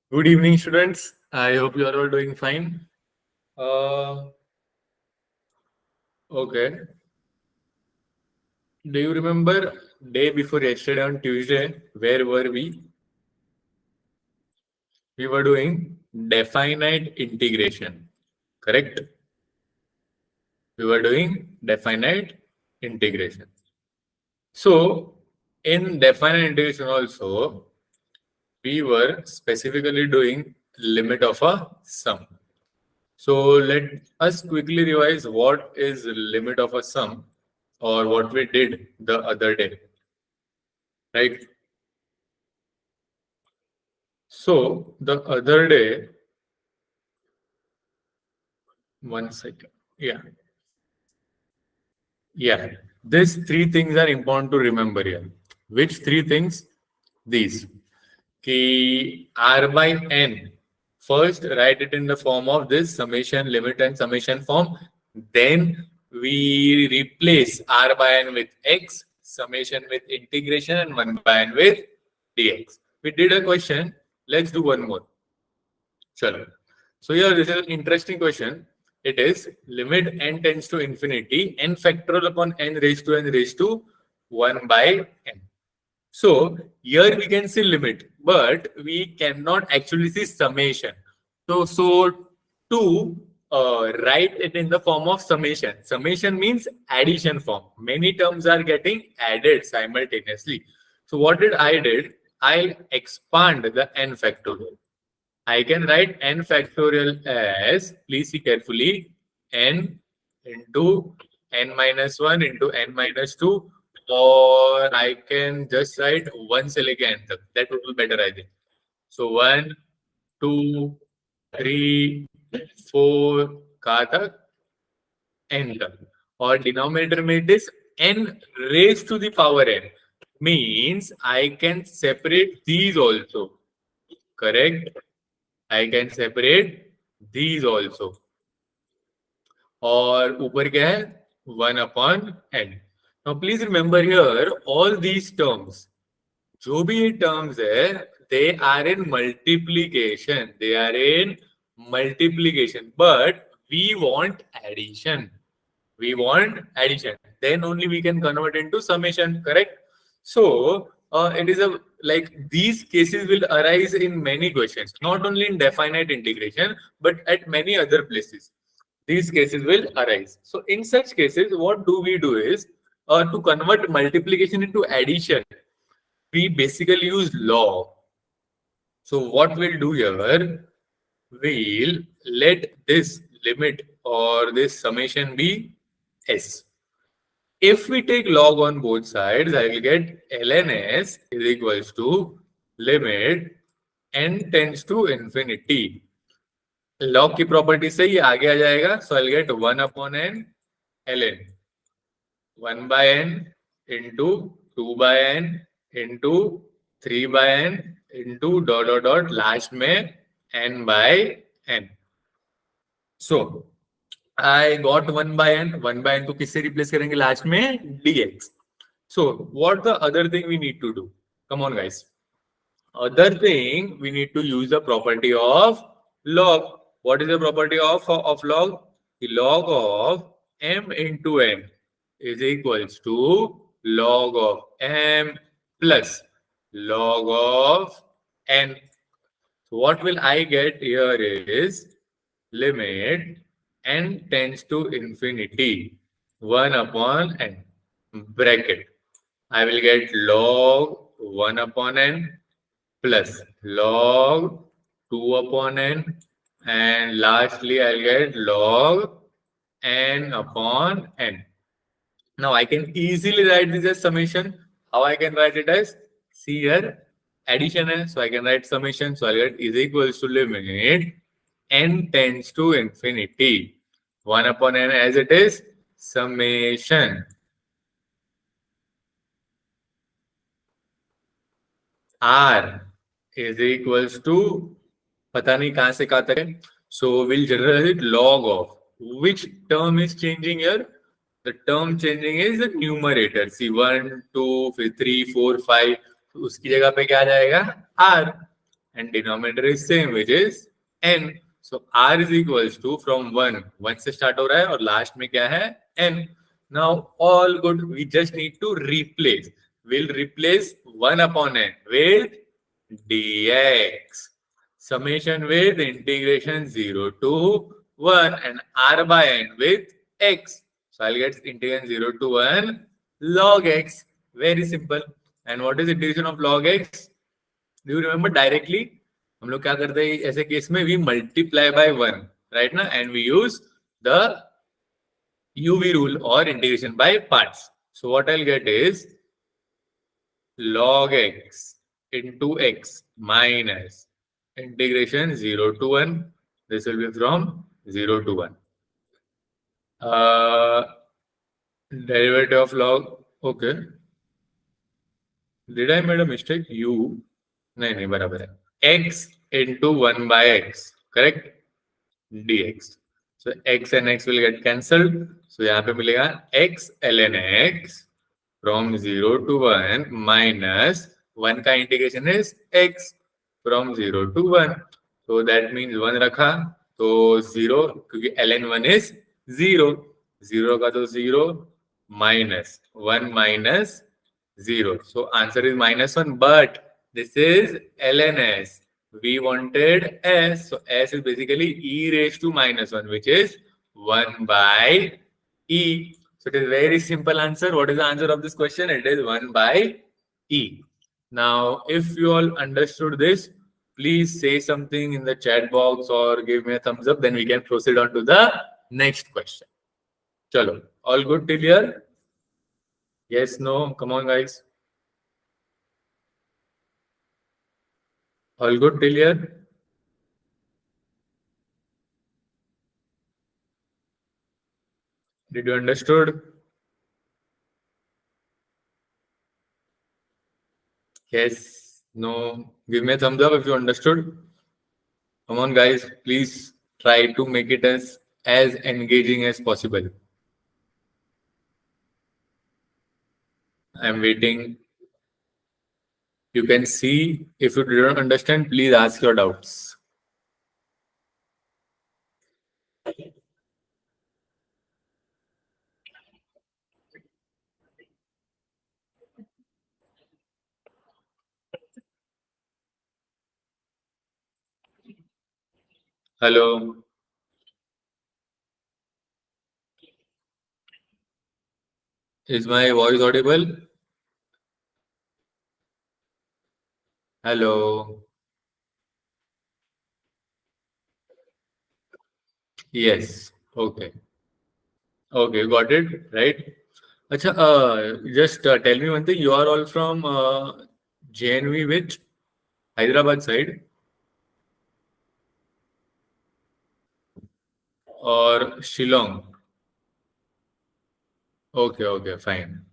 Good evening, students. I hope you are all doing fine. Uh, okay. Do you remember day before yesterday on Tuesday? Where were we? We were doing definite integration. Correct? We were doing definite integration. So, in definite integration also, we were specifically doing limit of a sum. So let us quickly revise what is limit of a sum or what we did the other day, right? So the other day, one second. Yeah. Yeah. These three things are important to remember here. Which three things? These. Ki R by N. First, write it in the form of this summation, limit and summation form. Then we replace R by N with X, summation with integration, and 1 by N with dx. We did a question. Let's do one more. Chalo. So here, this is an interesting question. It is limit n tends to infinity, n factorial upon n raised to 1 by n. So here we can see limit, but we cannot actually see summation. So to write it in the form of summation. Summation means addition form. Many terms are getting added simultaneously. So what did? I expand the n factorial. I can write n factorial as, please see carefully, n into n minus 1 into n minus 2, or I can just write 1 से लेके n तक. That would be better, I think. So 1, 2, 3, 4 कहाँ तक? N तक. और denominator में it is n raised to the power n. Means I can separate these also. Correct? I can separate these also. और ऊपर क्या है? 1 upon n. Now please remember here, all these terms, जो भी ये terms है, they are in multiplication. They are in multiplication. But we want addition. We want addition. Then only we can convert into summation. Correct? So it is a like these cases will arise in many questions, not only in definite integration, but at many other places. These cases will arise. So in such cases, what do we do is to convert multiplication into addition, we basically use log. So what we'll do here, we'll let this limit or this summation be s. If we take log on both sides, I will get ln s is equals to limit n tends to infinity. Log की property से ये आगे आ जाएगा. सो I get 1 upon n ln 1 by n into 2 by n into 3 by n into dot dot dot last में n by n. So I got 1 by n. 1 by n को किससे replace करेंगे last में? dx. So what the other thing we need to do? Come on guys. Other thing, we need to use the property of log. What is the property of log? The log of m into n is equals to log of m plus log of n. So what will I get here is limit n tends to infinity 1 upon n bracket. I will get log 1 upon n plus log 2 upon n, and lastly I'll get log n upon n. Now I can easily write this as summation. How I can write it as? See here, addition है, so I can write summation. So I'll get is equals to limit n tends to infinity 1 upon n as it is summation r is equals to पता नहीं कहां से कहां तक है. So we'll generalize it log of which term is changing here. The term changing is the numerator. See 1, 2, 3, 4, 5. तो उसकी जगह पे क्या आ जाएगा? R. and denominator is same, which is n. So r is equals to from 1 से start हो रहा है और last में क्या है n. Now all good. We just need to replace. We'll replace 1 upon n with dx. Summation with integration 0 to 1 and r by n with x. So I'll get integration 0 to 1 log x. Very simple. And what is integration of log x? Do you remember directly? हम लोग क्या करते हैं ऐसे case में? We multiply by 1, right ना? And we use the UV rule or integration by parts. So what I'll get is log x into x minus integration 0 to 1. This will be from 0 to 1. Derivative of log. Okay. Did I made a mistake? U. नहीं बराबर है x into 1 by x. Correct? dx. So x and x will get cancelled. So यहाँ पे मिलेगा x ln x from 0 to 1 minus 1 का integration is x from 0 to 1. So that means 1 रखा तो 0 क्योंकि ln 1 is 0. 0 का तो 0 minus 1 minus 0. So answer is -1, but this is ln s. We wanted s. So s is basically e raised to -1, which is 1 by e. So it is very simple answer. What is the answer of this question? It is 1 by e. Now, if you all understood this, please say something in the chat box or give me a thumbs up. Then we can proceed on to the next question. Chalo, all good till here? Yes, no? Come on, guys. All good till here? Did you understood? Yes, no? Give me a thumbs up if you understood. Come on, guys. Please try to make it as engaging as possible. I'm waiting. You can see if you don't understand, please ask your doubts. Hello. Is my voice audible? Hello. Yes. Okay. Okay, got it. Right. Acha, just tell me one thing. You are all from JNV, which Hyderabad side or Shillong? Okay, okay, fine.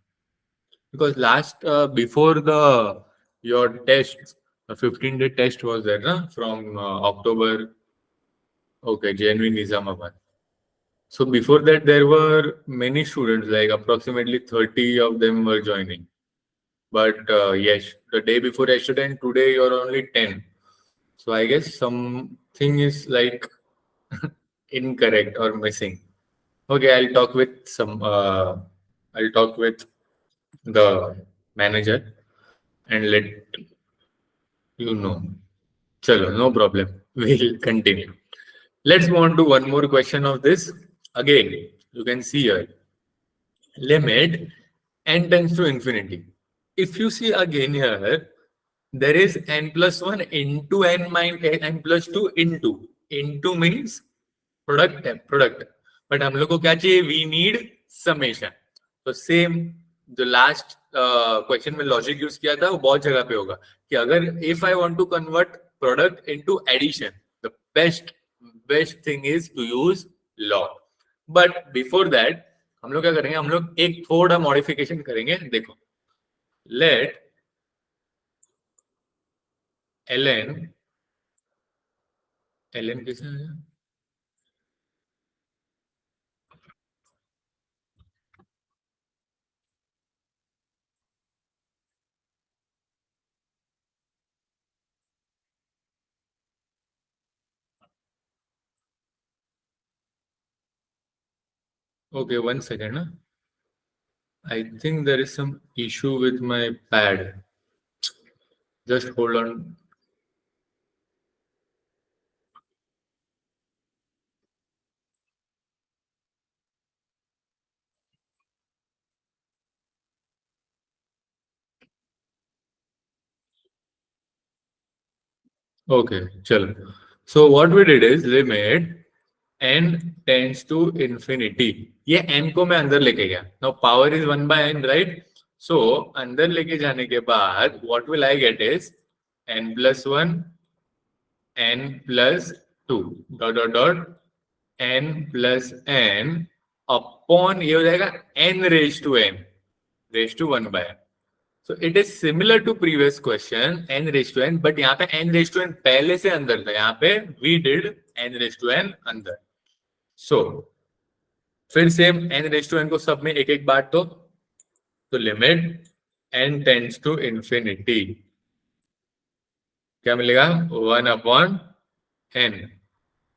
Because last before the your test, a 15-day test was there, na? From October. Okay, JNV Nizamabad. So before that, there were many students, like approximately 30 of them were joining. But yes, the day before yesterday and today you're only 10. So I guess something is like incorrect or missing. Okay, I'll talk with the manager and let you know. Chalo, no problem. We'll continue. Let's move on to one more question of this. Again, you can see here, limit n tends to infinity. If you see again here, there is n plus 1 into n minus n plus 2 into. Into means product. But हम लोग को क्या चाहिए? We need summation. तो same जो last question में logic use किया था वो बहुत जगह पे होगा कि अगर if I want to convert product into addition, the best thing is to use log. But before that हम लोग क्या करेंगे? हम लोग एक थोड़ा मॉडिफिकेशन करेंगे. देखो, let ln कैसे है? Okay, 1 second. Huh? I think there is some issue with my pad. Just hold on. Okay, chalo. So what we did is limit n tends to infinity. ये n को मैं अंदर लेके गया. Now power is 1/n, right? So अंदर लेके जाने के बाद what will I get is n plus 1, n plus 2, dot dot dot, n plus n upon ये हो जाएगा n raised to n, raised to 1/n. So it is similar to previous question n raised to n, but यहाँ पे n raised to n पहले से अंदर था. यहाँ पे we did n raised to n अंदर. So फिर same n raised to n को सब में एक एक बांट दो, तो limit n tends to infinity क्या मिलेगा 1/n.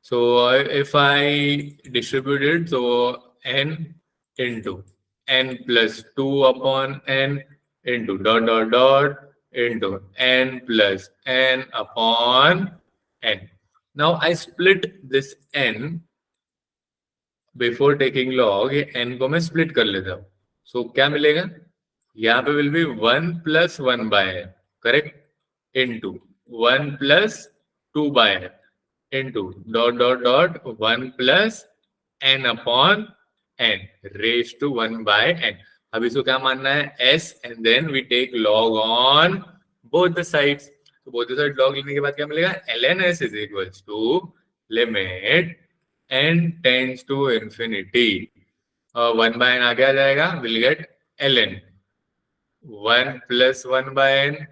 So if I distribute it, so n into n plus 2/n into dot dot dot into n plus n upon n. Now I split this n before taking log. ये n को मैं split कर लेता हूँ. So क्या मिलेगा यहाँ पे will be 1 plus 1/n, correct, into 1 plus 2/n into dot dot dot 1 plus n upon n raised to 1/n. अब इसको क्या मानना है s, and then we take log on both the sides. तो both the sides log लेने के बाद क्या मिलेगा ln s is equals to limit n tends to infinity. 1/n आगे आ जाएगा, will get ln 1 plus 1/n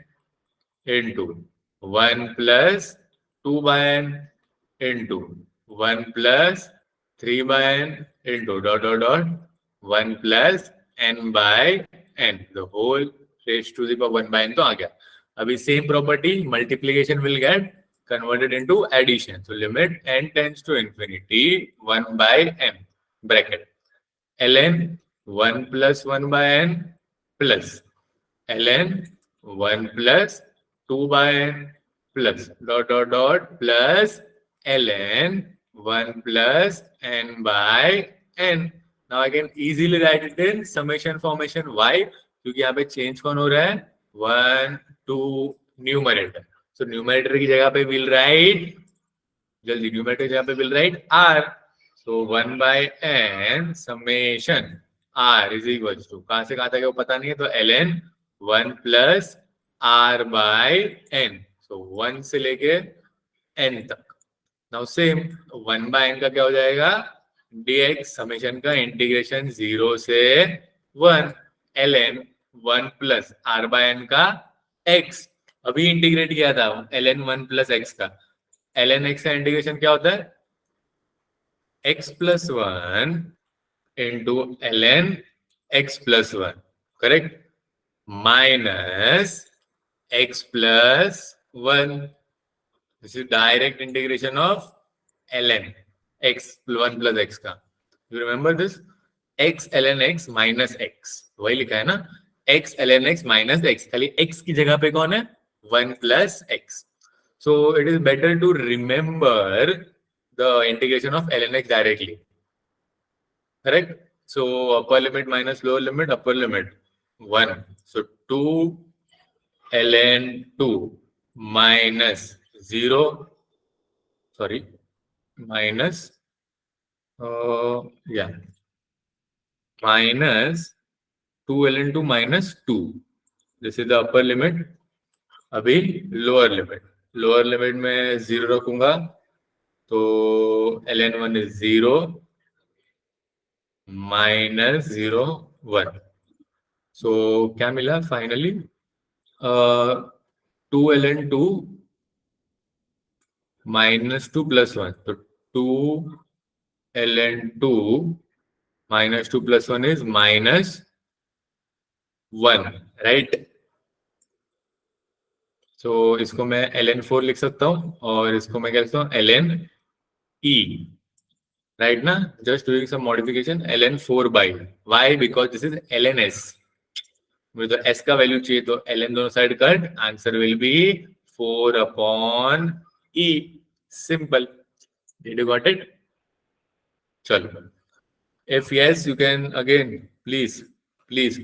into 1 plus 2/n into 1 plus 3/n into dot dot dot 1 plus n by n, the whole raised to the power 1/n तो आ गया. अभी same property multiplication will get converted into addition. So limit n tends to infinity 1/n bracket ln 1 plus 1/n plus ln 1 plus 2/n plus dot dot dot plus ln 1 plus n by n. Now I can easily write it in summation formation. Why? क्योंकि यहाँ पे change कौन हो रहा है 1 2 numerator. So numerator की जगह पे विल राइट, जल्दी न्यूमरेटर की जगह पे will write r. So 1/n summation r is equals to कहां से कहां तक है वो पता नहीं है, तो ln 1 plus r by n. So 1 से लेके n तक. Now same 1/n का क्या हो जाएगा dx समेशन का इंटीग्रेशन 0 से 1 ln 1 plus r by n का x. अभी इंटीग्रेट किया था ln 1 plus x का. ln x का इंटीग्रेशन क्या होता है x plus 1 into ln x plus 1, correct, minus x plus 1. This is direct integration of ln x 1 plus x का. You remember this? x ln x minus x, वही लिखा है ना, x ln x minus x. खाली x की जगह पे कौन है 1 plus x. So it is better to remember the integration of ln x directly, correct? So upper limit minus lower limit, upper limit 1. So 2 ln 2 minus 0, sorry, minus minus 2 ln 2 minus 2. This is the upper limit. अभी lower limit में 0 रखूंगा, तो ln 1 is 0 minus 0 1. So क्या मिला finally 2 ln 2 minus 2 plus 1. तो 2 ln 2 minus 2 plus 1 is minus 1, right? So इसको मैं ln 4 लिख सकता हूँ और इसको मैं क्या लिखता हूँ ln e. right now, just doing some modification, ln 4 by. Why? Because this is lns. मुझे तो s का वैल्यू चाहिए तो ln दोनों side cut, answer will be 4 upon e. Simple. Did you got it? चलो. If yes, you can again please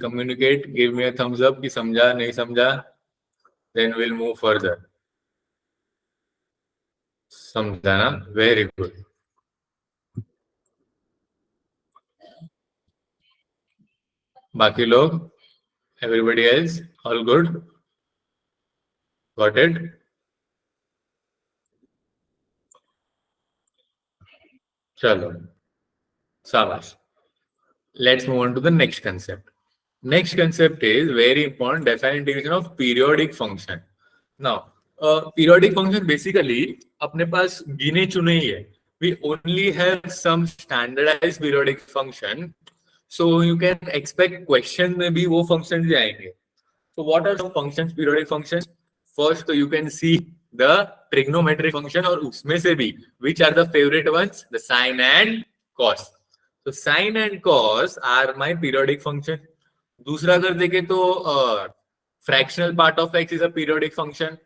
communicate. Give me a thumbs up कि समझा नहीं समझा. Then we'll move further. समझा ना? Very good. बाकी लोग, everybody else, all good? Got it? चलो, शाबाश. Let's move on to the next concept. Next concept is very important, definite integration of periodic function. Now, periodic function basically अपने पास गिने चुने ही है. We only have some standardized periodic function, so you can expect question में भी वो functions भी आएंगे. So what are some functions, periodic functions? First, you can see the trigonometric function और उसमें से भी which are the favorite ones? The sine and cos. So sine and cos are my periodic function. दूसरा अगर देखें तो fractional part of x is a periodic function.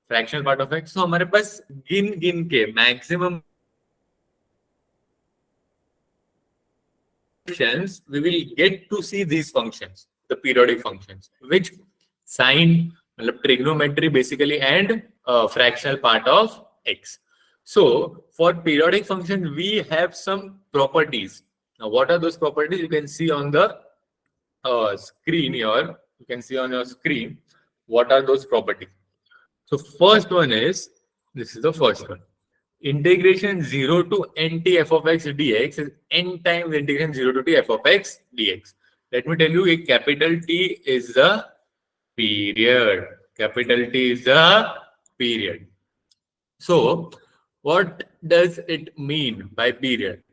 Fractional part of x. So हमारे पास गिन गिन के maximum functions we will get to see these functions, the periodic functions, which sine, trigonometry basically, and fractional part of x. So for periodic function we have some properties. Now what are those properties? You can see on the screen here. You can see on your screen what are those properties. So first one is, this is the first one. Integration 0 to nt f of x dx is n times integration 0 to t f of x dx. Let me tell you, a capital T is the period. Capital T is the period. So, what does it mean by period?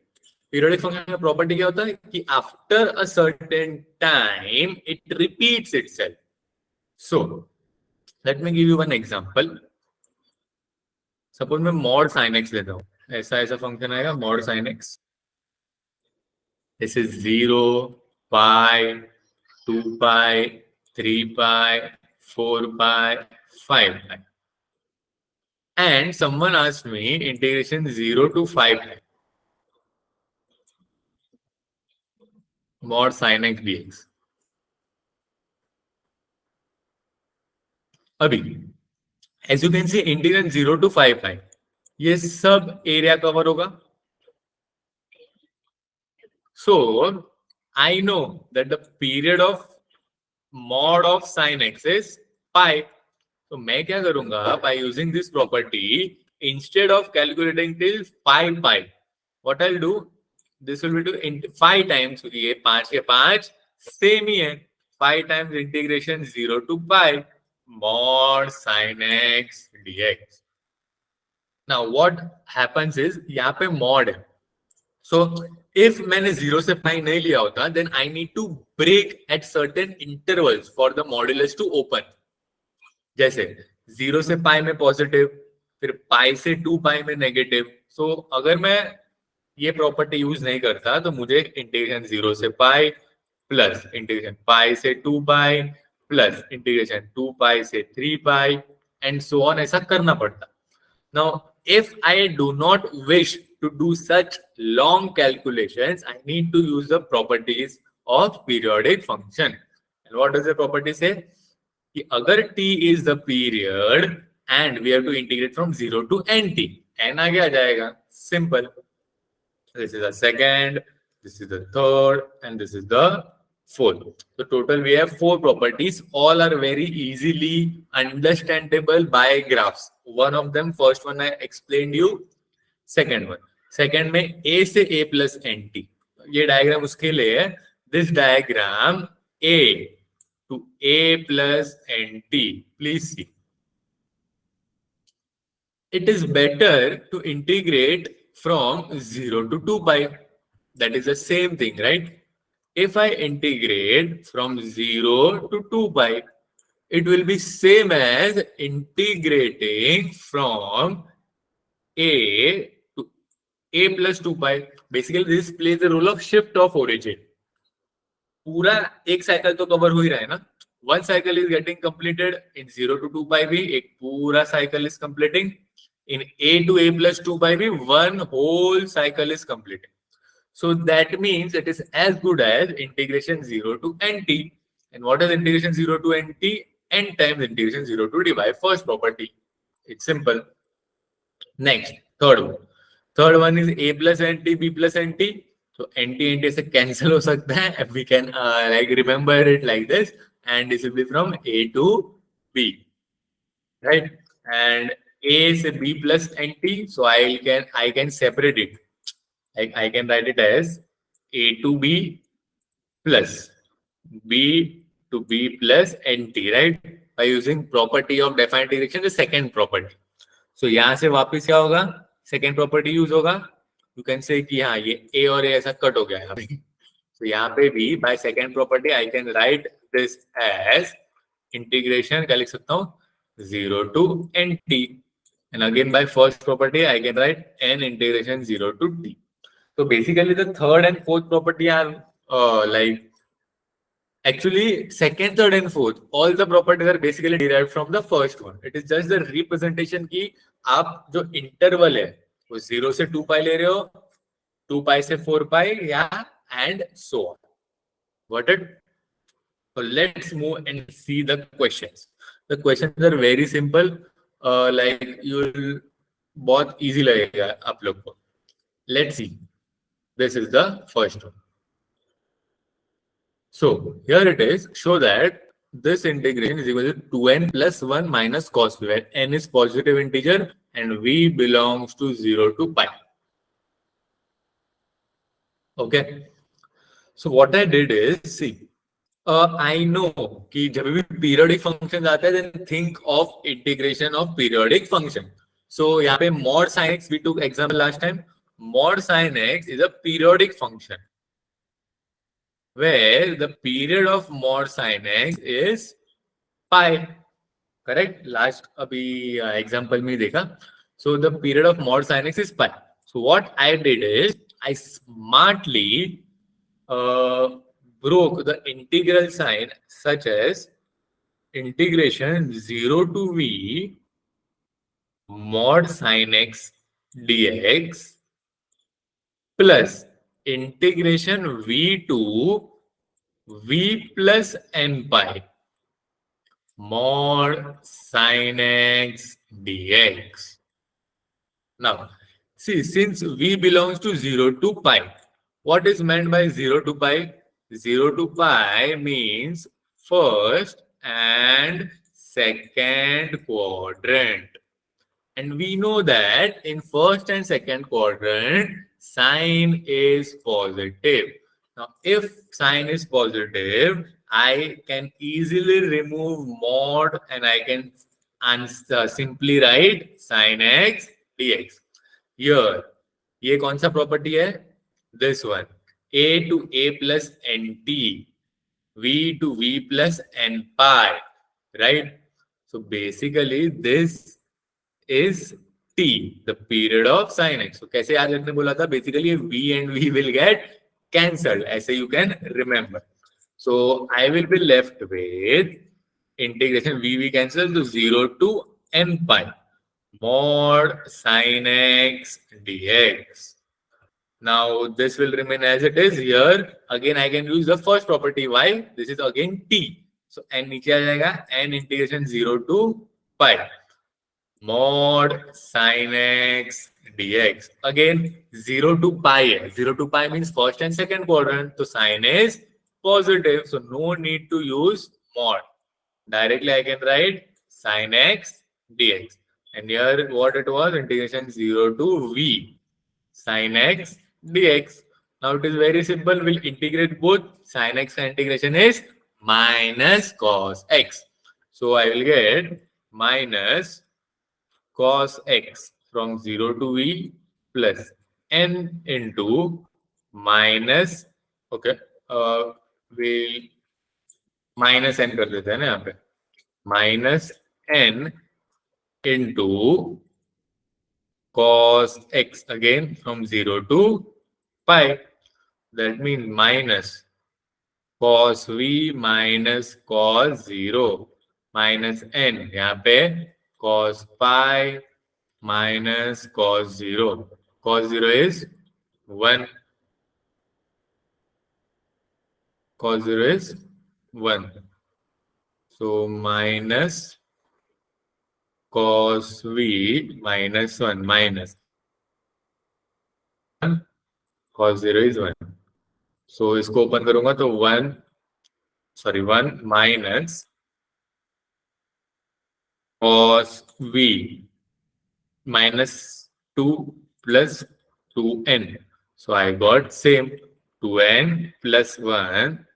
Periodic function का property क्या होता है कि after a certain time it repeats itself. So, let me give you one example. Suppose मैं mod sine x लेता हूँ, ऐसा function आएगा mod sine x. This is 0 pi 2 pi 3 pi 4 pi 5 pi and someone asked me integration 0 to 5 pi mod sin x dx. अभी as you can see integration 0 to 5 pi ये सब area cover होगा. So I know that the period of mod of sin x is pi. So मैं क्या करूंगा, by using this property, instead of calculating till 5 pi, what I'll do, this will be to 5 times, ये 5 के 5 same ही है, 5 times integration 0 to pi mod sin x dx. Now what happens is यहाँ पे mod है. So if मैंने 0 से pi नहीं लिया होता, then I need to break at certain intervals for the modulus to open. जैसे 0 से पाई में पॉजिटिव, फिर पाई से 2 पाई में नेगेटिव. सो अगर मैं ये प्रॉपर्टी यूज नहीं करता तो मुझे इंटीग्रेशन 0 से पाई प्लस इंटीग्रेशन पाई से 2 पाई प्लस इंटीग्रेशन 2 पाई से 3 पाई एंड सो ऑन ऐसा करना पड़ता. Now if I do not wish to do such long calculations, I need to use the properties of periodic function. And what does the property say? कि अगर t is the period and we have to integrate from 0 to nt, n आगे आ जाएगा. Simple. This is the second, this is the third, and this is the fourth. So total we have 4 properties. All are very easily understandable by graphs. One of them, first one I explained you. Second one, second में a से a plus nt. ये diagram उसके लिए है. This diagram a to a plus nt. Please see. It is better to integrate from 0 to 2 pi. That is the same thing, right? If I integrate from 0 to 2 pi, it will be same as integrating from a to a plus 2 pi. Basically, this plays the role of shift of origin. पूरा एक cycle तो cover हो ही रहा है ना. One cycle is getting completed in 0 to 2 pi b. एक पूरा cycle is completing in a to a plus 2 pi b. One whole cycle is completing. So that means it is as good as integration 0 to nt. And what is integration 0 to nt? N times integration 0 to d by first property. It's simple. Next, third one. Third one is a plus nt, b plus nt. So nt nt से cancel हो सकता है. We can like remember it like this, and this will be from a to b, right? And a is b plus nt. So I can separate it. I can write it as a to b plus b to b plus nt, right? By using property of defined integration, the second property. So यहाँ से वापस क्या होगा? Second property use होगा. You can say कि हाँ ये a और a ऐसा कट हो गया यहाँ पे. So यहाँ पे भी by second property I can write this as integration क्या लिख सकता हूँ? 0 to nt. And again by first property I can write n integration 0 to t. So basically the third and fourth property are like actually second, third and fourth, all the properties are basically derived from the first one. It is just the representation कि आप जो interval है वो 0 से 2 pi ले रहे हो, 2 pi से 4 pi या and so on. Got it? So let's move and see the questions. The questions are very simple. Like you'll बहुत easy लगेगा आप लोग को. Let's see. This is the first one. So here it is. Show that this integration is equal to 2n plus 1 minus cos v, where n is positive integer and v belongs to 0 to pi. Okay. So what I did is, see, I know कि जब भी periodic functions आते हैं, then think of integration of periodic function. So यहाँ पे mod sin x we took example last time. Mod sin x is a periodic function, where the period of mod sin x is pi. Correct? Last abhi example में देखा. So the period of mod sin x is pi. So what I did is I smartly broke the integral sign such as integration 0 to v mod sin x dx plus integration v to v plus n pi mod sin x dx. Now, see, since v belongs to 0 to pi, what is meant by 0 to pi? 0 to pi means first and second quadrant. And we know that in first and second quadrant, sign is positive. Now, if sign is positive, I can easily remove mod and I can simply write sin x dx. Here, ये कौन सा property है? This one. A to a plus nt, v to v plus n pi, right? So basically, this is t, the period of sin x. So कैसे याद रखने बोला था? Basically, v and v will get cancelled. ऐसे you can remember. So I will be left with integration v cancel to 0 to n pi mod sin x dx. Now this will remain as it is. Here again I can use the first property. Why? This is again t. So n नीचे आ जाएगा, n integration 0 to pi mod sin x dx. Again 0 to pi है. 0 to pi means first and second quadrant. So sign is positive. So no need to use mod. Directly I can write sin x dx. And here what it was, integration 0 to v sin x dx. Now it is very simple. We'll integrate both. Sin x integration is minus cos x. So I will get minus cos x from 0 to v plus n into minus, okay, we'll minus n कर देते हैं ना यहाँ पे, minus n into cos x again from 0 to pi. That means minus cos v minus cos 0 minus n. यहाँ पे cos pi minus cos 0. Cos 0 is 1. Cos 0 is 1. So minus cos v minus 1 minus 1. Cos 0 is 1. So इसको open करूंगा तो 1 minus cos v minus 2 plus 2n. So I got same 2n plus 1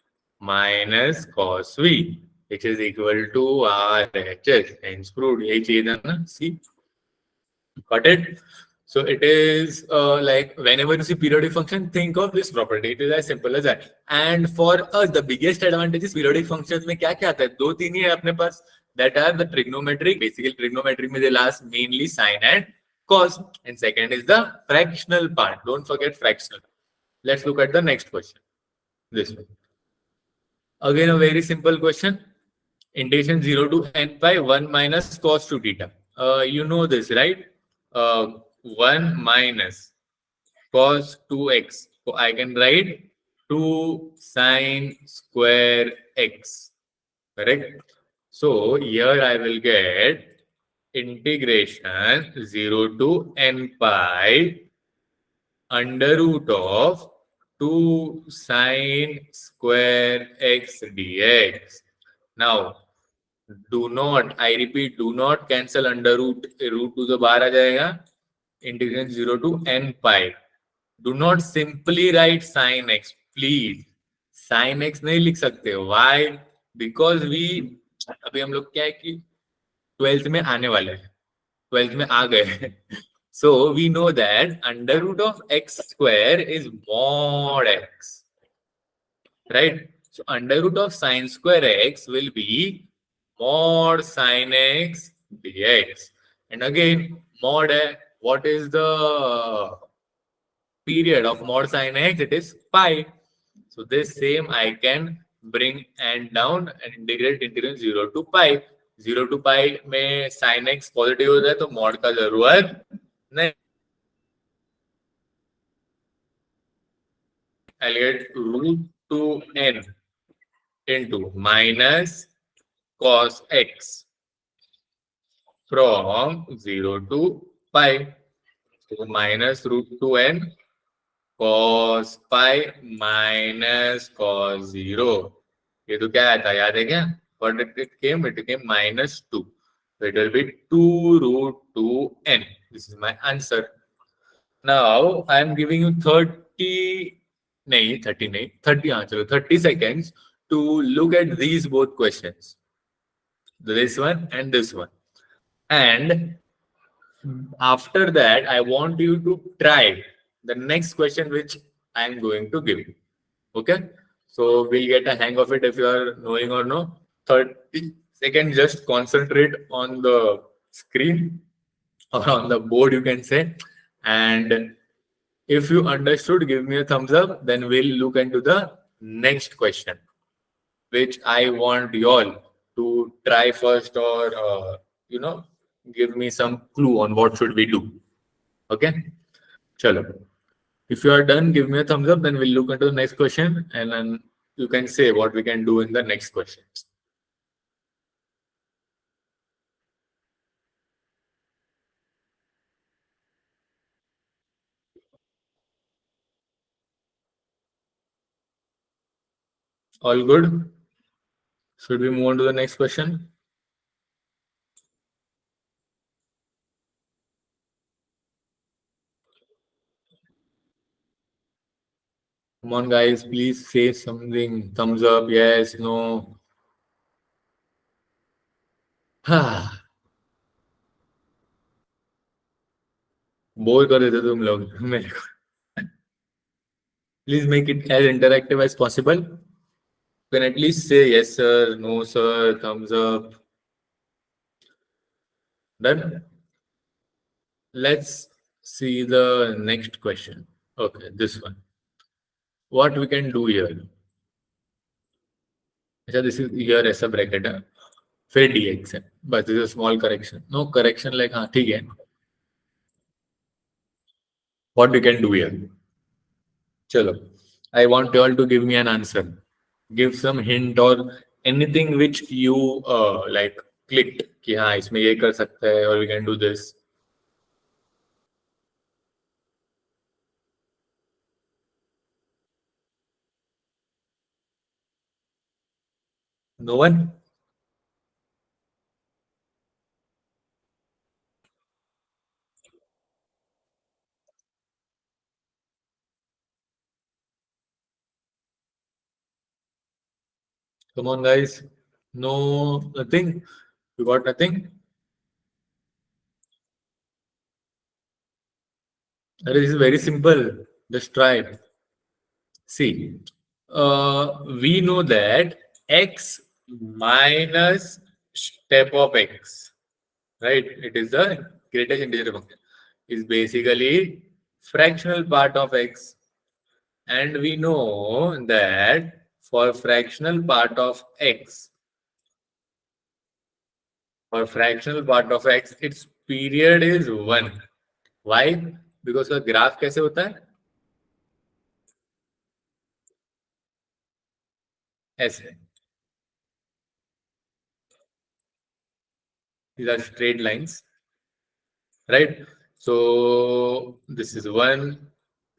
minus cos v, which is equal to RHS. Hence proved. यही चाहिए था ना? See, got it? So it is like whenever you see periodic function, think of this property. It is as simple as that. And for us, the biggest advantage is periodic functions में क्या क्या आता है? दो तीन ही है अपने पास. That are the trigonometric. Basically, trigonometric में they last mainly sine and cos. And second is the fractional part. Don't forget fractional. Let's look at the next question. This one. Again, a very simple question. Integration 0 to n pi 1 minus cos 2 theta. You know this, right? 1 minus cos 2x. So I can write 2 sine square x. Correct? So here I will get integration 0 to n pi under root of 2 sine square x dx. Now, do not, I repeat, do not cancel under root. Root to the बाहर आ जाएगा. Integration 0 to n pi. Do not simply write sin x, please. Sin x नहीं लिख सकते. Why? Because we अभी हम लोग क्या है कि 12th में आने वाले हैं. 12th में आ गए. So we know that under root of x square is mod x. Right? So under root of sine square x will be mod sine x dx. And again, mod hai. What is the period of mod sine x? It is pi. So this same I can bring and down and integrate integral 0 to pi. 0 to pi में sin x positive होता है तो mod का जरूरत नहीं. I'll get root 2n into minus cos x from 0 to pi. So minus root 2n cos pi minus cos 0. ये तो क्या आया था? याद है क्या? What it came? It came minus 2. So it will be 2 root 2n. This is my answer. Now I am giving you 30 seconds to look at these both questions. This one and this one. And after that, I want you to try the next question which I am going to give you. Okay? So we'll get a hang of it if you are knowing or no. 30 seconds, just concentrate on the screen or on the board, you can say. And if you understood, give me a thumbs up. Then we'll look into the next question, which I want you all to try first or, give me some clue on what should we do. Okay? Chalo. If you are done, give me a thumbs up. Then we'll look into the next question. And then you can say what we can do in the next question. All good? Should we move on to the next question? Come on, guys, please say something. Thumbs up, yes, no. Bore कर देते तुम लोग मेरे को. Please make it as interactive as possible. You can at least say yes, sir, no, sir, thumbs up. Done? Let's see the next question. Okay, this one. What we can do here? अच्छा, this is here ऐसा bracket है, फिर dx है, but this is a small correction. No correction, like हाँ ठीक है. What we can do here? चलो, I want you all to give me an answer. Give some hint or anything which you like clicked कि हाँ इसमें ये कर सकते हैं, or we can do this. No one? Come on, guys. No, nothing. You got nothing? This is very simple. Just try. See, we know that x minus step of x, right? It is the greatest integer function. Is basically fractional part of x. And we know that for fractional part of x, its period is 1. Why? Because the graph कैसे होता है? ऐसे. These are straight lines, right? So this is 1,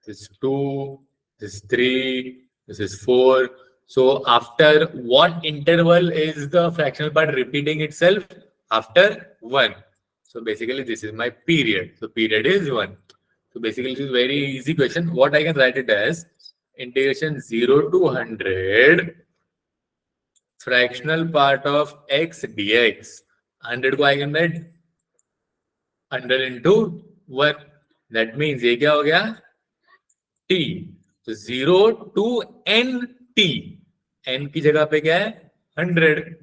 this is 2, this is 3, this is 4. So after what interval is the fractional part repeating itself? After 1. So basically this is my period. So period is 1. So basically this is very easy question. What I can write it as integration 0 to 100 fractional part of x dx. 100 को I can write 100 into 1. That means ये क्या हो गया? t. So 0 to n t. n की जगह पे क्या है? 100.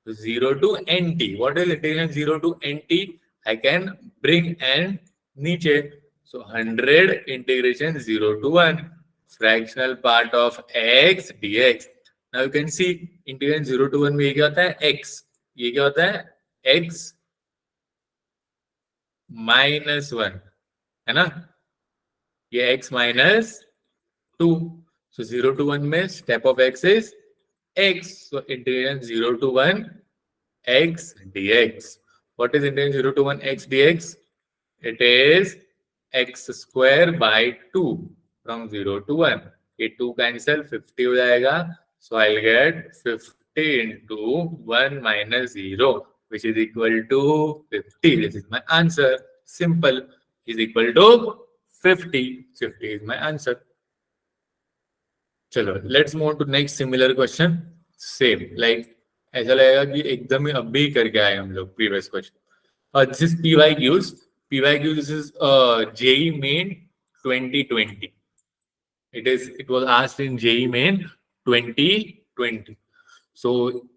So 0 to nt. What is integration 0 to nt? I can bring n नीचे. So 100 integration 0 to 1. Fractional part of x dx. Now you can see integration 0 to 1 में ये क्या होता है? x. ये क्या होता है? x minus 1. है ना? ये x minus 2. So 0 to 1 में step of x is x. So integration 0 to 1 x dx. What is integration 0 to 1 x dx? It is x square by 2 from 0 to 1. ये 2 cancel, 50 हो जाएगा. So I'll get 50 into 1 minus 0, which is equal to 50. This is my answer. Simple. Is equal to 50. 50 is my answer. चलो, let's move to next similar question. Same, like ऐसा लगेगा कि एकदम ही अभी करके आए हम लोग previous question. This is PYQs. PYQs, this is JEE Main 2020. It was asked in JEE Main 2020. So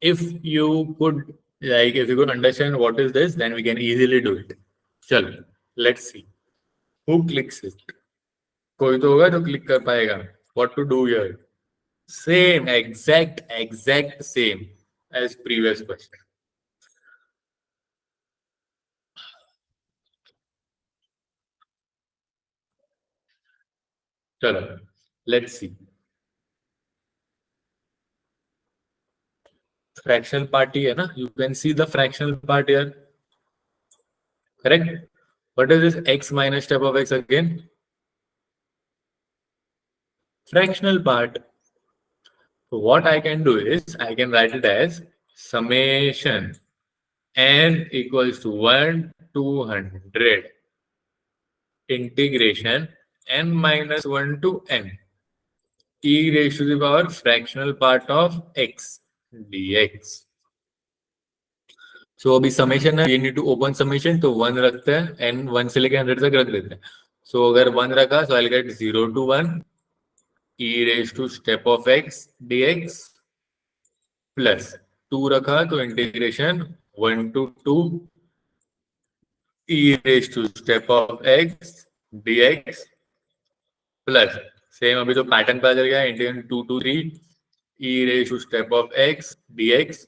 if you could understand what is this, then we can easily do it. चलो, let's see. Who clicks it? कोई तो होगा जो click कर पाएगा. What to do here? Same, exact same as previous question. चलो, let's see. Fractional part ही है ना? You can see the fractional part here. Correct? What is this x minus step of x again? Fractional part. So what I can do is I can write it as summation n equals to 1 to 100 integration n minus 1 to n e raised to the power fractional part of x dx. So अभी summation है, you need to open summation, तो 1 रखते हैं n 1 से लेके 100 तक रख देते हैं. So अगर 1 रखा, so I'll get 0 to 1 e raised to step of x dx plus 2 रखा तो integration 1 to 2 e raised to step of x dx plus same अभी तो पैटर्न पता चल गया integration 2 to 3 e raised to step of x dx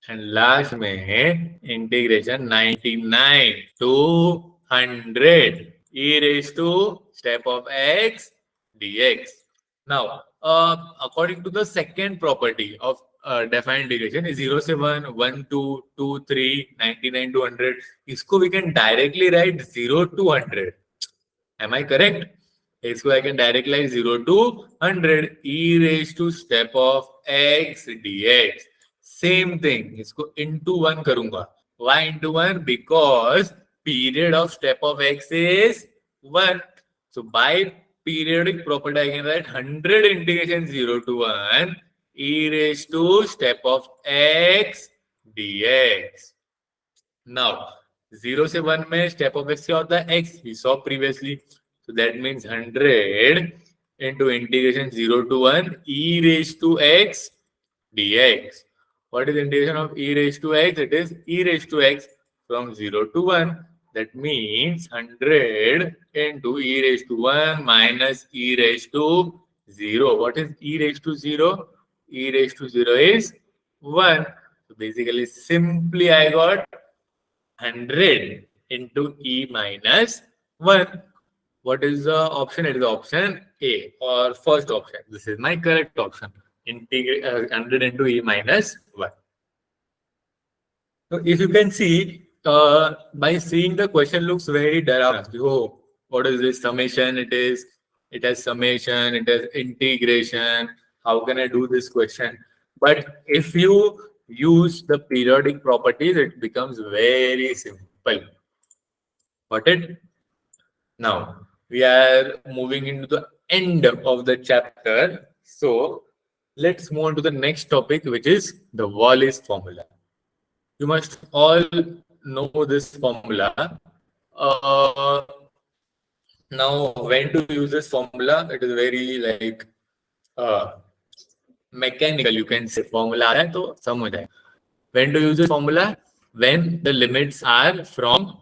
and last में integration 99 to 100 e raised to step of x dx. Now, according to the second property of defined integration is 0 से 1, 1 to 2, 3, 99 to 100. इसको we can directly write 0 to 100. Am I correct? इसको I can directly write 0 to 100 e raised to step of x dx. Same thing. इसको into 1 करूंगा. Why into 1? Because period of step of x is 1. So by periodic property I can write 100 integration 0 to 1 e raised to step of x dx. Now 0 से 1 में step of x क्या होता है? x. We saw previously. So that means 100 into integration 0 to 1 e raised to x dx. What is integration of e raised to x? It is e raised to x from 0 to 1. That means 100 into e raised to 1 minus e raised to 0. What is e raised to 0? E raised to 0 is 1. So basically, simply I got 100 into e minus 1. What is the option? It is option A or first option. This is my correct option. Integrate 100 into e minus 1. So if you can see, by seeing the question looks very direct. Oh, what is this summation? It has summation, it has integration. How can I do this question? But if you use the periodic properties, it becomes very simple. Got it? Now, we are moving into the end of the chapter. So, let's move on to the next topic, which is the Wallis formula. You must all know this formula. Now, when to use this formula? It is very like mechanical, you can say. Formula है तो समझ आए. When to use this formula? When the limits are from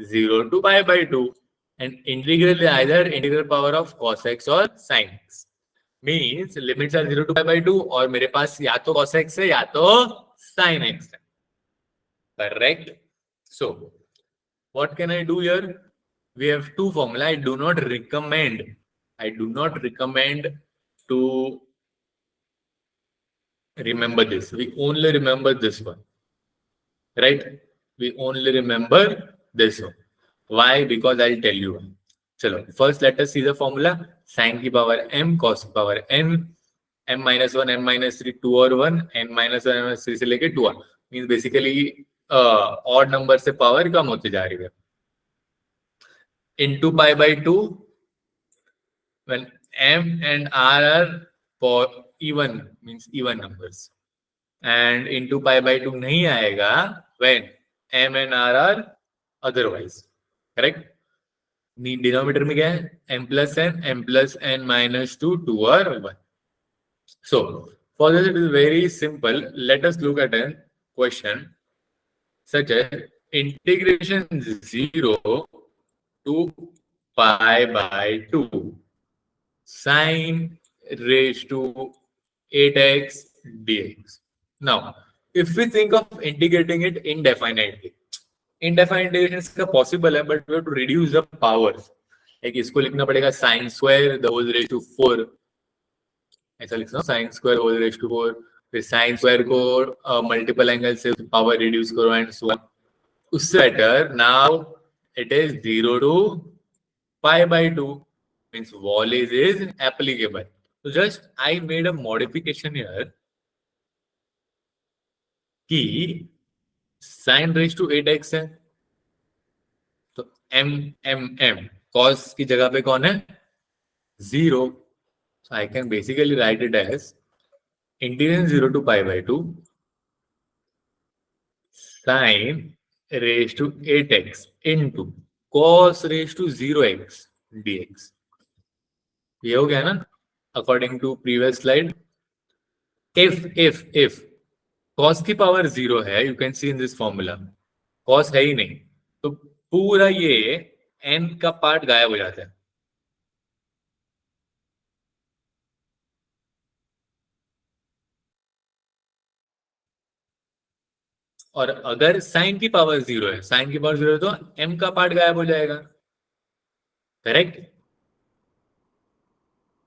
0 to pi by 2. And integral is either integral power of cos x or sin x. Means limits are 0 to pi by 2 और मेरे पास या तो cos x है या तो sin x है. Correct? So, what can I do here? We have two formula. I do not recommend to remember this. We only remember this one. Right? We only remember this one. Why? Because I'll tell you. Chalo, first let us see the formula. Sin की power m, cos की power n, m minus 1, m minus 3, 2 और 1, n minus 1, n minus 3 से लेके 2 means basically odd number से power कम होते जा रही है. Into pi by 2, when m and r are for even, means even numbers. And into pi by 2 नहीं आएगा when m and r are otherwise. Correct? Denominator में क्या है? m plus n minus 2, 2 और 1. So, for this it is very simple. Let us look at a question such as integration 0 to pi by 2 sin raised to 8x dx. Now, if we think of integrating it indefinitely, indefinite integration is possible है, but we have to reduce the powers. एक इसको लिखना पड़ेगा sin square the whole raised to 4. ऐसा लिखना sin square whole raised to 4. फिर sin square को multiple angles से power reduce करो and so on. उससे better now it is 0 to pi by 2 means Wallis is applicable. So just I made a modification here कि sin raised to 8x है तो m cos की जगह पे कौन है 0. So I can basically write it as integration 0 to pi by 2 sin raised to 8x into cos raised to 0x dx. ये हो गया ना according to previous slide. If cos की power 0 है, you can see in this formula cos है ही नहीं, तो पूरा ये n का पार्ट गायब हो जाता है। और अगर साइन की पावर 0 है, साइन की पावर 0 है, तो m का पार्ट गायब हो जाएगा। Correct?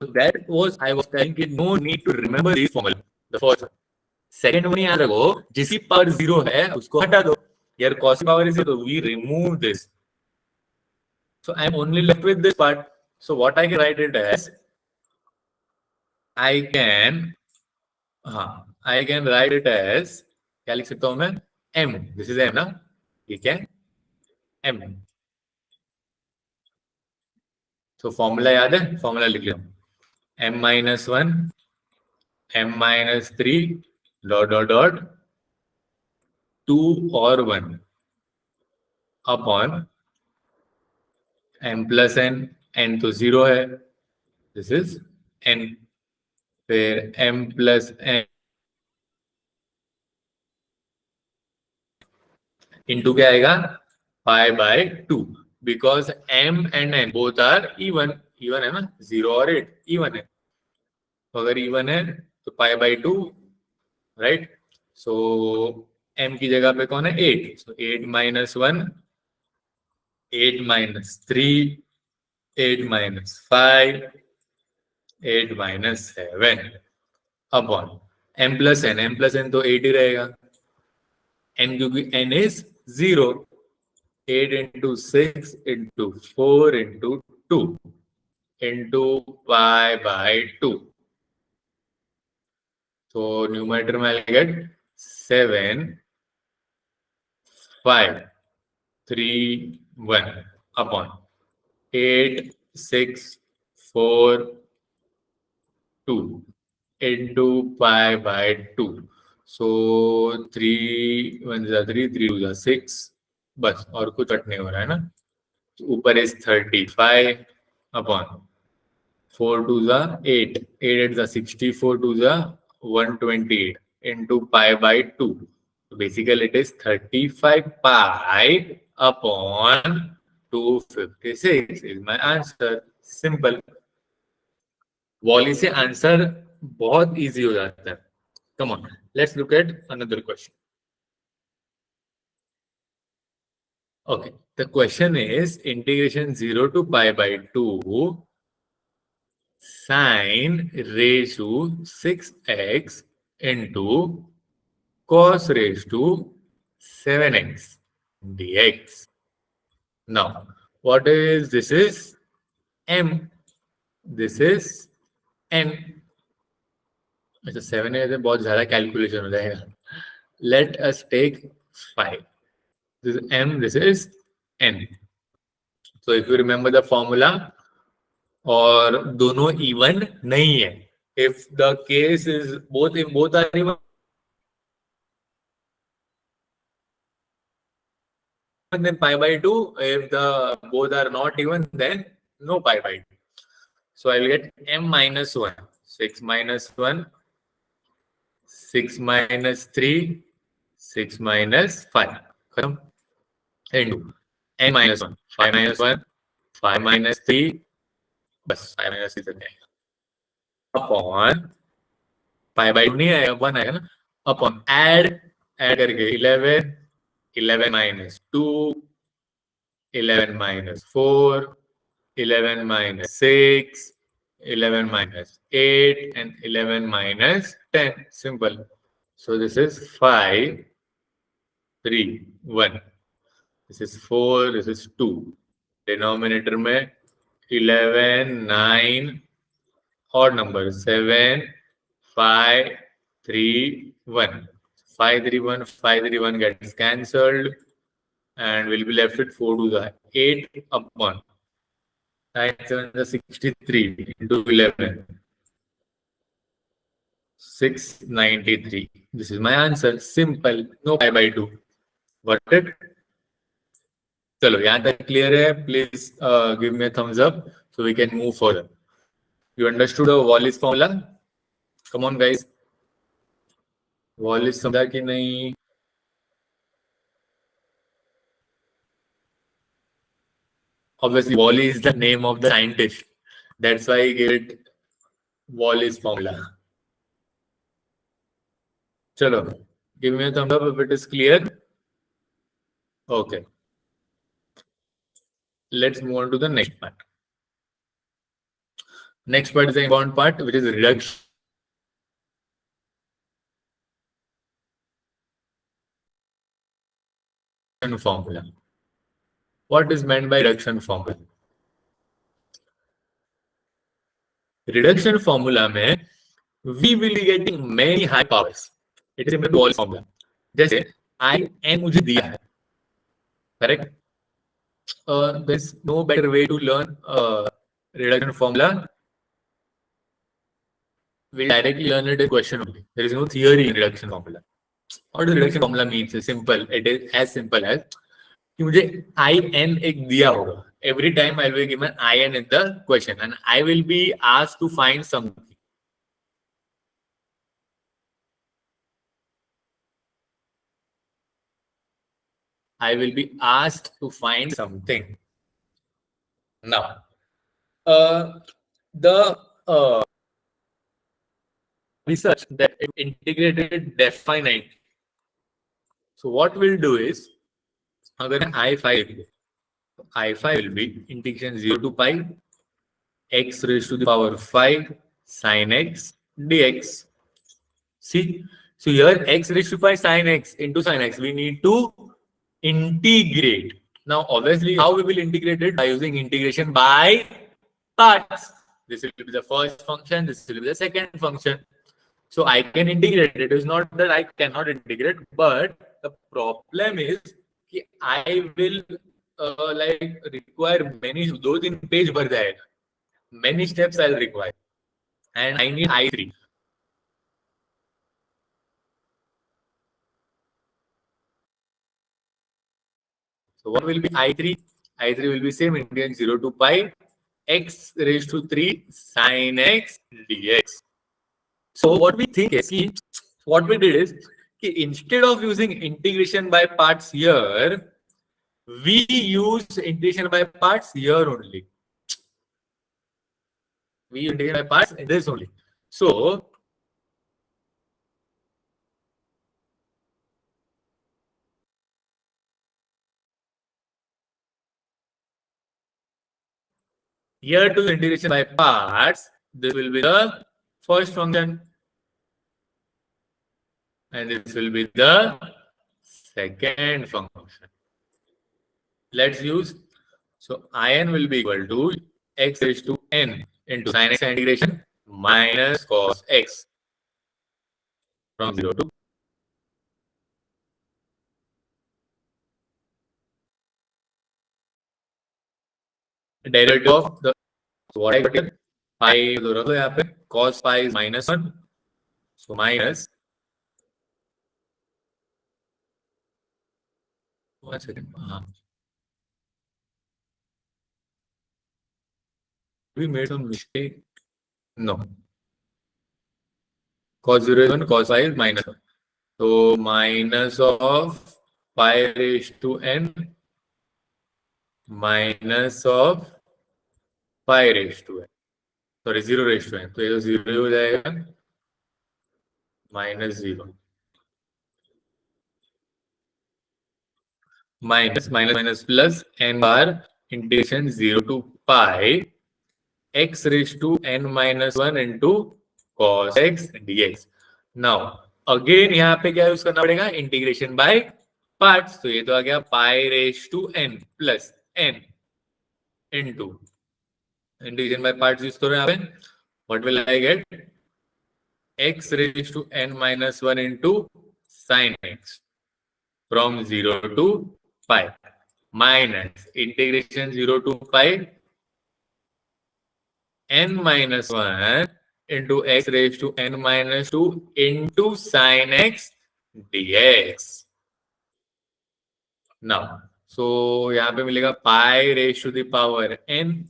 That was I was telling कि no need to remember this formula, the first. Second one याद रखो, जिसकी पावर 0 है उसको हटा दो। यार cos power is 0, we remove this, so I am only left with this part. So what I can write it as, I can, हाँ, I can write it as, क्या लिख सकता हूं मैं? m, this is m ना, ठीक है, m। तो फॉर्मूला याद है? फॉर्मूला लिख लो, m-1 m-3 dot dot dot 2 और 1 अपॉन m प्लस n तो 0 है, दिस इज n, फिर m प्लस n इंटू क्या आएगा? Pi by 2, because m and n both are even, even है ना, 0 और 8 इवन है, तो अगर इवन है तो पाई बाय 2, राइट? सो m की जगह पे कौन है? 8, सो 8-1, 8-3, 8-5, 8-7 upon m plus n, m plus n तो 8 ही रहेगा, n क्योंकि n is 0, 8 into 6 into 4 into 2 into pi by 2. So numerator में I'll get 7, 5, 3, 1 upon 8, 6, 4, 2 into pi by 2. So 3 1 जा 3, 3 2 जा 6, बस और कुछ कट नहीं हो रहा है ना। ऊपर इज 35 अपॉन 4 2 जा 8, 8 8 जा 64, 2 जा 128 into pi by 2. So basically it is 35 pi upon 256 is my answer. Simple. वॉली से आंसर बहुत इजी हो जाता है। Come on, let's look at another question. Okay, the question is integration 0 to pi by 2 sin raised to 6x into cos raised to 7x dx. Now, what is this? Is m, this is n. अच्छा 7 है तो बहुत ज्यादा calculation हो जाएगा। Let us take 5. This is m, this is n. So if you remember the formula, और दोनों even नहीं है, if the case is both are even, then pi by 2, if the both are not even, then no pi by 2. So I will get m minus 1, 6 minus 1, 6 minus 3, 6 minus 5 खत्म, into n minus 1, 5 minus 1, 5 minus 3, बस 5 minus 3 तक आएगा, upon pi by 2 नहीं आएगा, 1 आएगा ना, upon add करके 11, 11 minus 2, 11 minus 4, 11 minus 6, 11 minus 8, and 11 minus 10. Simple. So this is 5, 3, 1. This is 4, this is 2. Denominator में 11, 9, odd number 7, 5, 3, 1. 5, 3, 1, 5, 3, 1 gets cancelled, and we'll be left with 4 to the 8 upon 9, 7, the 63 into 11. 693. This is my answer. Simple. No pi by 2. Got it? चलो यहाँ तक clear है? Please give me thumbs up so we can move further. You understood the Wallis formula? Come on guys. Wallis समझा कि नहीं? Obviously, Wally is the name of the scientist. That's why I gave it Wally's formula. Chalo, give me a thumbs up if it is clear. Okay. Let's move on to the next part. Next part is the important part, which is reduction formula. What is meant by reduction formula? Reduction formula में we will be getting many high powers. It is similar to Wallis formula. जैसे I n मुझे दिया है, correct? There's no better way to learn reduction formula. We'll directly learn it in question only. There is no theory in reduction formula. What does reduction formula means? It's simple. It is as simple as कि मुझे in एक दिया होगा. Every time I will be given in the question and I will be asked to find something. I will be asked to find something. Now, the research that integrated definite. So what we'll do is, अगर I5 will be integration 0 to pi x raised to the power 5 sin x dx. See, so here x raised to pi sin x into sin x, we need to integrate. Now, obviously, how we will integrate it? By using integration by parts. This will be the first function, this will be the second function. So I can integrate. It is not that I cannot integrate, but the problem is that I will like require many, those in page भर जाएगा. Many steps I'll require, and I need I3. So what will be I3? I3 will be same integration 0 to pi x raised to 3 sin x dx. So what we think is, what we did is, instead of using integration by parts here, we use integration by parts here only. We use integration by parts in this only. So here to integration by parts, this will be the first function, and this will be the second function. Let's use, so in will be equal to x raised to n into sin x integration minus cos x from 0 to derivative of the, so what I got here, pi cos pi is -1, so minus, 1 second, we made some mistake. No, cos 0 is 1, cos pi is -1. So minus of pi raised to n minus of pi raised to n. Sorry, 0 raised to n. तो ये तो 0 हो जाएगा, -0. minus plus n bar integration 0 to pi x raised to n minus 1 into cos x dx. Now again यहाँ पे क्या use करना पड़ेगा? Integration by parts. तो ये तो आ गया pi raise to n plus n into integration by parts use करो यहाँ पे. What will I get? X raised to n minus 1 into sin x from 0 to pi minus integration 0 to pi n minus 1 into x raised to n minus 2 into sin x dx. Now, so यहाँ पे मिलेगा pi raised to the power n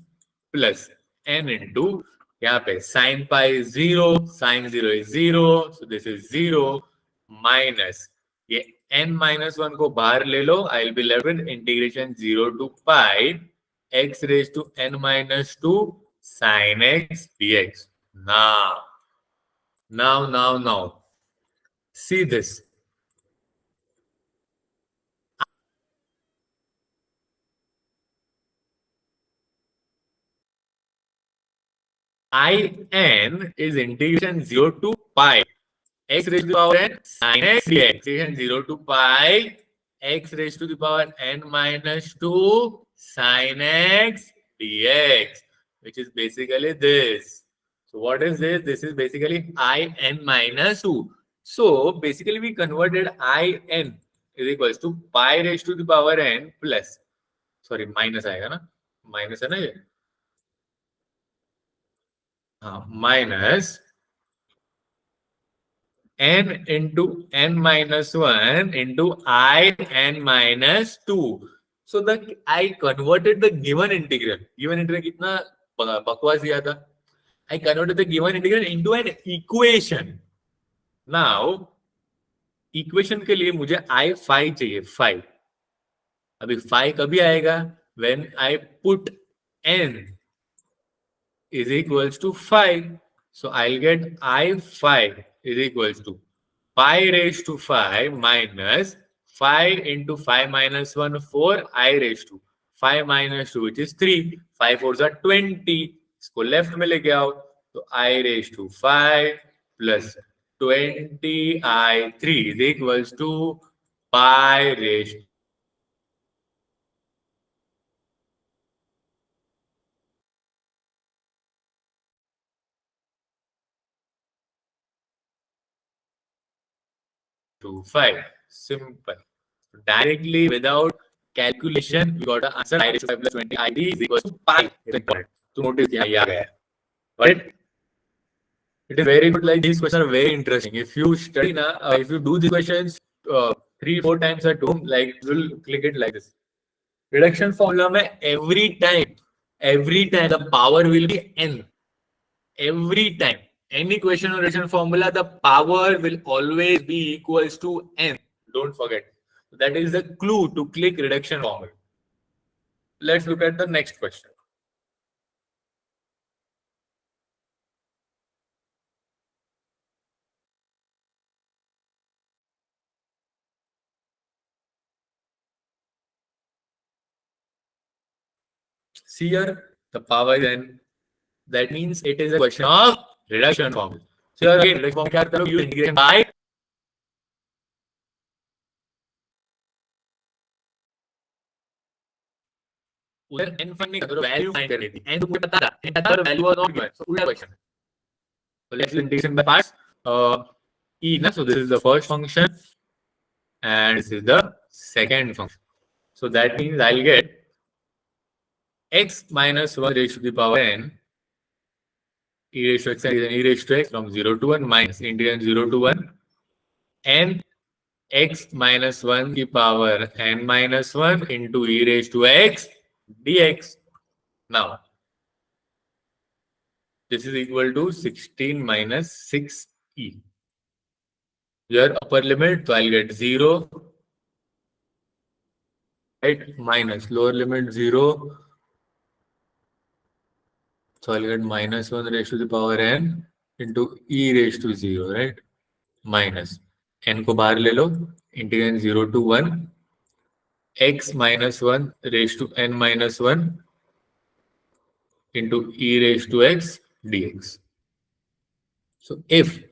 plus n into यहाँ पे sin pi is 0, sin 0 is 0, so this is 0 minus ये n minus 1 को बाहर ले लो, I will be left with integration 0 to pi x raised to n minus 2 sin x dx. Now, see this. In is integration 0 to pi x raised to the power n sin x dx. Integration 0 to pi x raised to the power n minus 2 sin x dx, which is basically this. So what is this? This is basically in minus 2. So basically we converted in is equals to pi raised to the power n plus, sorry minus आएगा ना, minus है ना ये, हाँ minus n into n minus 1 into in minus 2. So the I converted the given integral. Given integral कितना बकवास दिया था? I converted the given integral into an equation. Now equation के लिए मुझे I phi चाहिए, phi. अभी phi कभी आएगा? When I put n is equals to phi. So I'll get I phi is equals to pi raised to phi minus 5 into 5 minus 1, 4 I raised to 5 minus 2, which is 3. 5 4s are 20. इसको left में लेके आओ तो I raised to 5 plus 20 I3 is equals to pi raised to 5. Simple. Directly without calculation, we got the answer I raised to 5 plus 20 I3 is equals to pi. It's important. So notice here. But it is very good. Like these questions are very interesting. If you study now, if you do these questions 3-4 times at home, like you'll click it like this. Reduction formula में every time the power will be n. Every time any question or reduction formula, the power will always be equals to n. Don't forget. That is the clue to click reduction formula. Let's look at the next question. See here, the power is n. That means it is a question of reduction formula. So here again, reduction formula क्या करता है? Use integration by उधर n find नहीं करते, value find करनी थी. n तो मुझे पता था, n पता था वैल्यू और नॉट गिवन. So उल्टा question. So let's do integration by parts. E na, so this is the first function and this is the second function. So that means I'll get x minus 1 raised to the power n e raised to x and e raised to x from 0 to 1 minus integral 0 to 1 n x minus 1 की power n minus 1 into e raised to x dx. Now this is equal to 16 minus 6e. Your upper limit, so I'll get 0, right, minus lower limit 0. So I'll get minus 1 raised to the power n into e raised to 0, right? Minus n को बाहर ले लो, integral 0 to 1 x minus 1 raised to n minus 1 into e raised to x dx. So if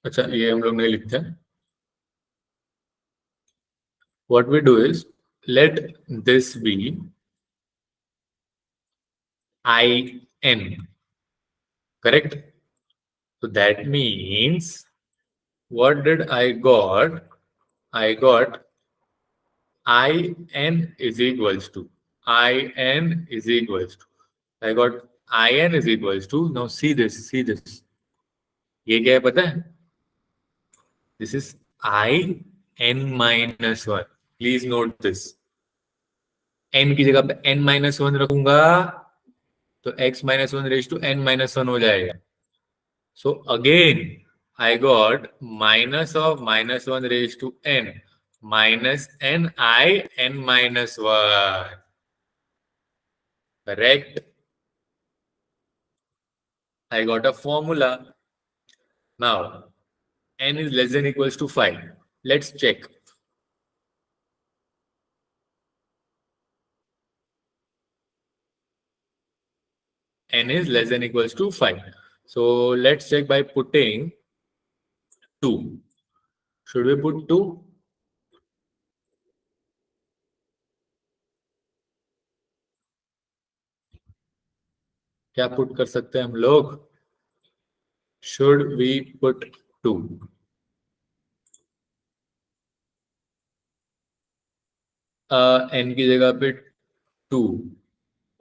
अच्छा ये हम लोग नहीं लिखते हैं. What we do is let this be in, correct? So that means what did I got? I got in is equals to in is equals to. I got in is equals to. Now see this. ये क्या है पता है? This is in minus 1. Please note this. n की जगह पे n minus 1 रखूंगा तो x minus 1 raised to n minus 1 हो जाएगा. So again I got minus of minus 1 raised to n minus ni n minus 1. Correct. I got a formula. Now, n is less than equals to 5. Let's check. N is less than equals to 5. So let's check by putting 2. Should we put 2? क्या put कर सकते हैं हम लोग? Should we put 2? N की जगह पे 2.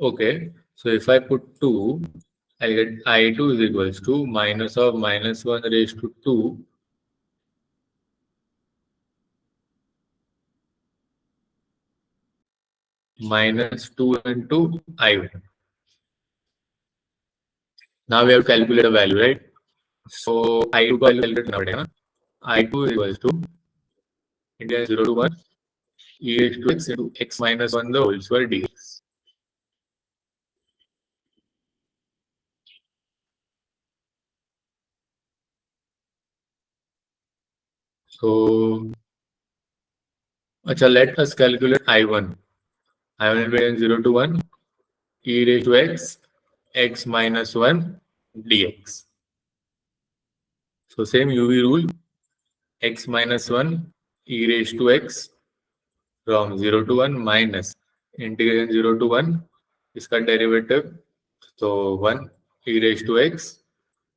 Okay. So if I put 2, I'll get I2 is equals to minus of minus 1 raised to 2 minus 2 into I1. Now we have to calculate a value, right? So I2 को calculate करना पड़ेगा ना. I2 is equals to India 0 to 1 e raised to x into x minus 1 the whole square dx. So, अच्छा, let us calculate I1. I1 will be 0 to 1 e raised to x minus 1 dx. So same UV rule, x minus 1 e raised to x from 0 to 1 minus integration 0 to 1 इसका derivative, तो 1 e raised to x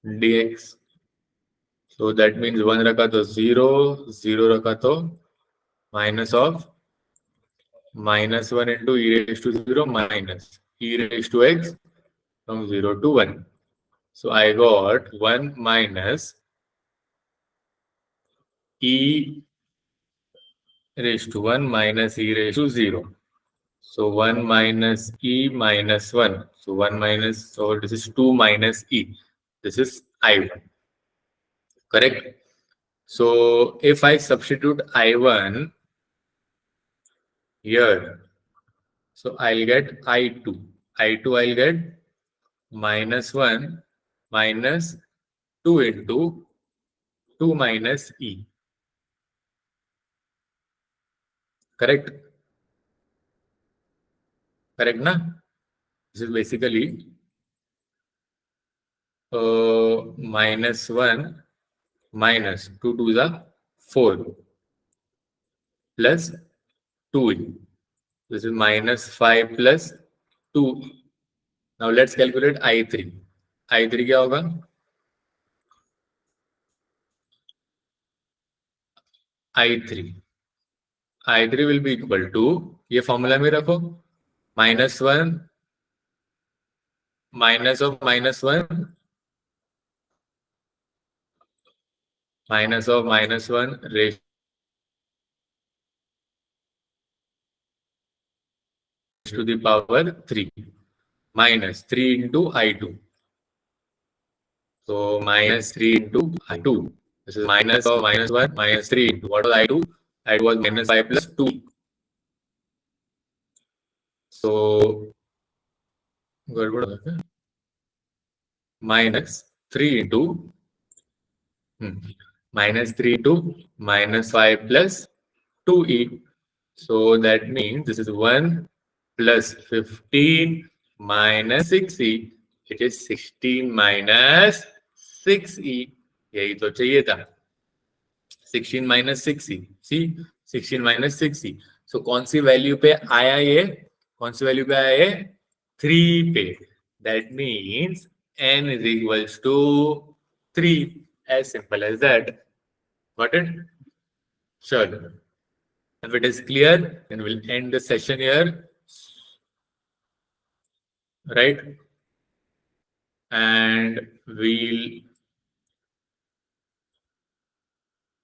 dx. So that means 1 रखा तो 0, 0 रखा तो minus of minus 1 into e raised to 0 minus e raised to x from 0 to 1. So I got 1 minus e raised to 1 minus e raised to 0. So 1 minus e minus 1. So 1 minus, so this is 2 minus e. This is I1. Correct? So if I substitute I1 here, so I'll get I2. I2 I'll get minus 1 minus 2 into 2 minus e. Correct? Correct, na? This is basically minus 1 minus 2 to the 4 plus 2e. This is minus 5 plus 2. Now let's calculate I3. I3 क्या होगा? I3 will be equal to, ये formula में रखो, minus 1 minus of minus 1 minus of minus 1 raised to the power 3 minus 3 into I2. So minus 3 into I2. This is minus of minus 1 minus 3 into what was I2? I2 was minus 5 plus 2. So minus 3 into minus 3 into minus 5 plus 2e. So that means this is 1 plus 15 minus 6e. It is 16 minus 6e. यही तो चाहिए था. 16 minus 6e. See, 16 minus 6e. So कौन सी value पे आया ये? कौन सी value पे आया ये? 3 पे. That means n is equals to 3. As simple as that. Got it? Sure. If it is clear, then we'll end the session here. Right? And we'll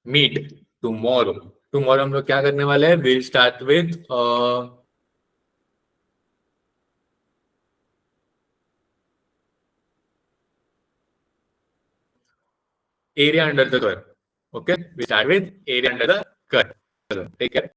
meet tomorrow. Tomorrow हम लोग क्या करने वाले हैं? We'll start with area under the curve. Okay? We start with area under the curve. Take care.